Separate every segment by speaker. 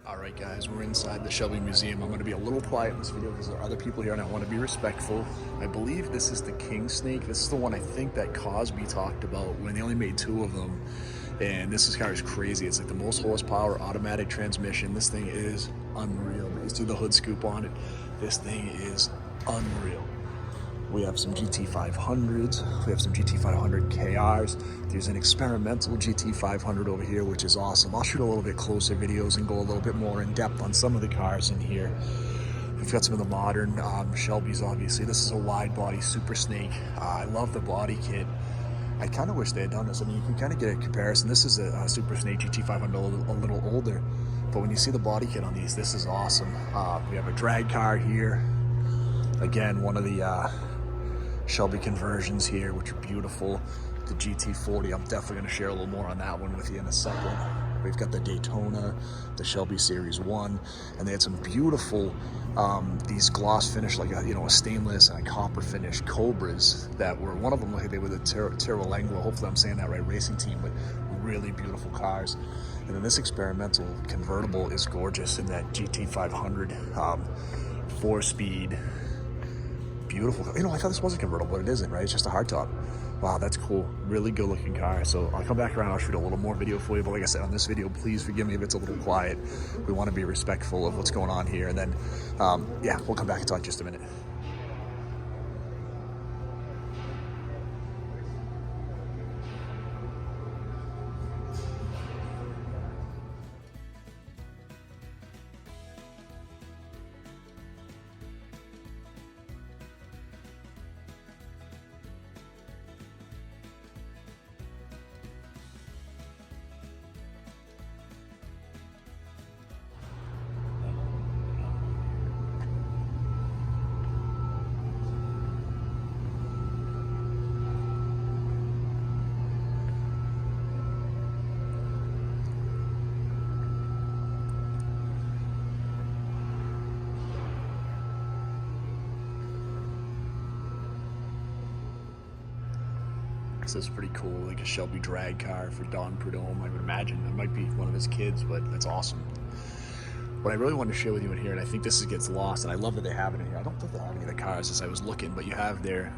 Speaker 1: Alright guys, we're inside the Shelby Museum. I'm going to be a little quiet in this video because there are other people here and I want to be respectful. I believe this is the king snake. This is the one I think that Cosby talked about when they only made two of them. And this car is crazy. It's like the most horsepower automatic transmission. This thing is unreal. You see the hood scoop on it. This thing is unreal. We have some GT500s, we have some GT500 KRs. There's an experimental GT500 over here, which is awesome. I'll shoot a little bit closer videos and go a little bit more in depth on some of the cars in here. We've got some of the modern Shelbys, obviously. This is a wide body Super Snake. I love the body kit. I kind of wish they had done this. I mean, you can kind of get a comparison. This is a Super Snake GT500, a little older. But when you see the body kit on these, this is awesome. We have a drag car here. Again, one of the Shelby conversions here, which are beautiful. The GT40, I'm definitely going to share a little more on that one with you in a second. We've got the Daytona, the Shelby Series 1, and they had some beautiful, these gloss finish, like a stainless and a copper finish Cobras that were, one of them, like they were the Terralengua, hopefully I'm saying that right, racing team, but really beautiful cars. And then this experimental convertible is gorgeous in that GT500, 4-speed, beautiful. I thought this was a convertible, but it isn't, right? It's just a hardtop. Wow, that's cool. Really good looking car. So I'll come back around, I'll shoot a little more video for you. But like I said, on this video, please forgive me if it's a little quiet. We want to be respectful of what's going on here. And then, yeah, we'll come back and talk in just a minute. This is pretty cool, like a Shelby drag car for Don Prudhomme. I would imagine it might be one of his kids, but that's awesome. What I really wanted to share with you in here, and I think this gets lost, and I love that they have it in here. I don't think they have any of the cars as I was looking, but you have their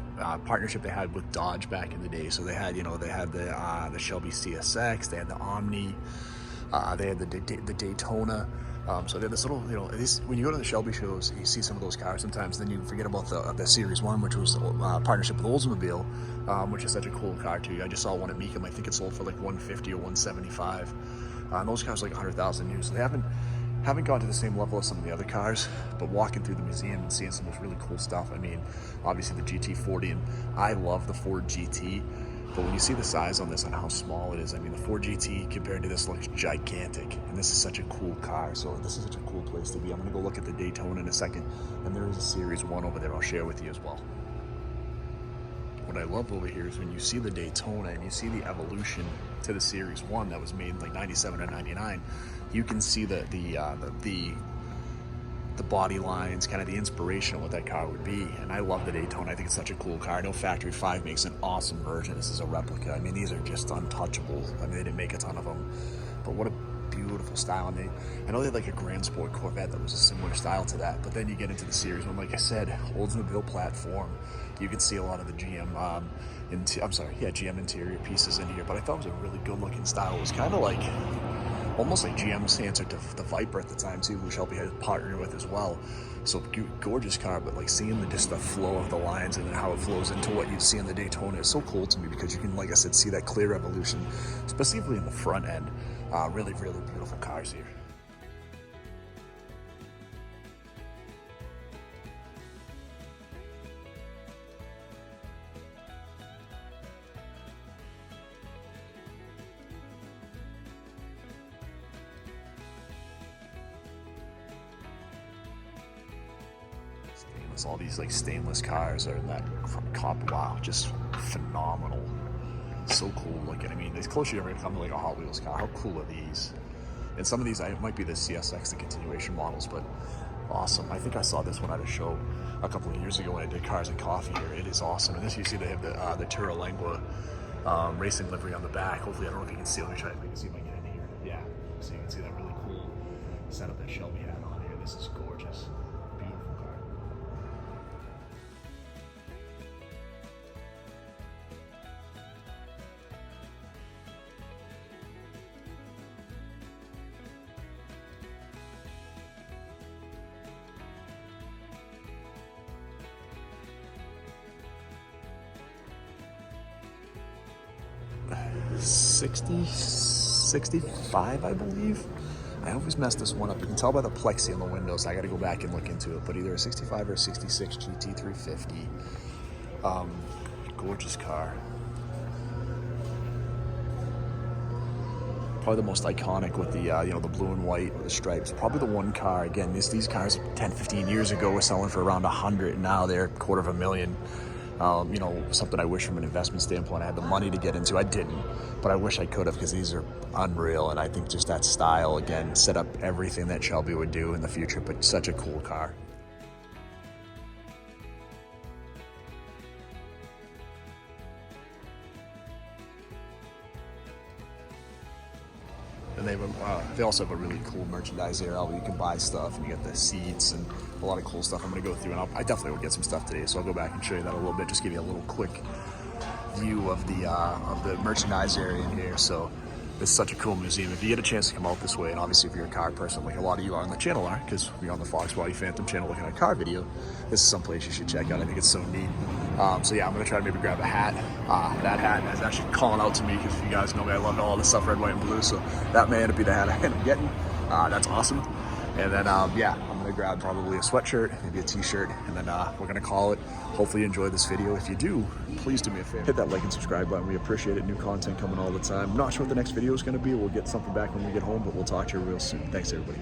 Speaker 1: partnership they had with Dodge back in the day. So they had, they had the Shelby CSX, they had the Omni, they had the Daytona. So they have this little, when you go to the Shelby shows, you see some of those cars sometimes, then you forget about the Series 1, which was a partnership with Oldsmobile, which is such a cool car too. I just saw one at Mecum. I think it sold for like 150 or 175. And those cars are like 100,000 new. So they haven't gone to the same level as some of the other cars, but walking through the museum and seeing some of this really cool stuff. I mean, obviously the GT40, and I love the Ford GT. But when you see the size on this and how small it is, I mean, the Ford GT compared to this looks gigantic. And this is such a cool car. So this is such a cool place to be. I'm going to go look at the Daytona in a second. And there is a Series 1 over there I'll share with you as well. What I love over here is when you see the Daytona and you see the evolution to the Series 1 that was made in like 97 or 99, you can see the body lines, kind of the inspiration of what that car would be. And I love the Daytona. I think it's such a cool car. I know Factory 5 makes an awesome version. This is a replica. I mean, these are just untouchable. I mean, they didn't make a ton of them, but what a beautiful style. And I know they had like a Grand Sport Corvette that was a similar style to that, but then you get into the Series 1, like I said, Oldsmobile platform. You can see a lot of the GM, GM interior pieces in here, but I thought it was a really good looking style. It was kind of like, almost like GM's answer to the Viper at the time too, who Shelby had partnered with as well. So gorgeous car, but like seeing just the flow of the lines and then how it flows into what you see in the Daytona is so cool to me, because you can, like I said, see that clear evolution, specifically in the front end. Really, really beautiful cars here. All these like stainless cars are in that copper. Wow, just phenomenal. So cool looking. I mean, it's closer you're ever gonna come to like a Hot Wheels car. How cool are these? And some of these, it might be the CSX, the continuation models, but awesome. I think I saw this one at a show a couple of years ago when I did Cars and Coffee here. It is awesome. And this, you see they have the Terralengua racing livery on the back. Hopefully, I don't know if you can see. Let me see if I can get in here. Yeah, so you can see that really cool setup that Shelby had on here. This is gorgeous. Beautiful car. $65, I believe. I always mess this one up. You can tell by the plexi on the windows. I got to go back and look into it, but either a 65 or a 66 GT350. Gorgeous car. Probably the most iconic with the the blue and white with the stripes. Probably the one car, again, these cars 10, 15 years ago were selling for around 100, and now they're $250,000. Something I wish from an investment standpoint I had the money to get into. I didn't, but I wish I could have, because these are unreal, and I think just that style, again, set up everything that Shelby would do in the future, but such a cool car. And they also have a really cool merchandise area where you can buy stuff, and you get the seats and a lot of cool stuff I'm going to go through. And I definitely will get some stuff today, so I'll go back and show you that a little bit, just give you a little quick view of the merchandise area in here. So it's such a cool museum. If you get a chance to come out this way, and obviously if you're a car person, like a lot of you are on the channel are, because we're on the Fox Body Phantom channel looking at a car video, this is someplace you should check out. I think it's so neat. So yeah, I'm gonna try to maybe grab a hat. That hat is actually calling out to me, because you guys know me, I love all this stuff red, white, and blue. So that may end up be the hat I end up getting. That's awesome. And then yeah, I'm gonna grab probably a sweatshirt, maybe a t-shirt, and then we're gonna call it. Hopefully you enjoyed this video. If you do, please do me a favor, hit that like and subscribe button. We appreciate it. New content coming all the time. I'm not sure what the next video is gonna be. We'll get something back when we get home, but we'll talk to you real soon. Thanks everybody.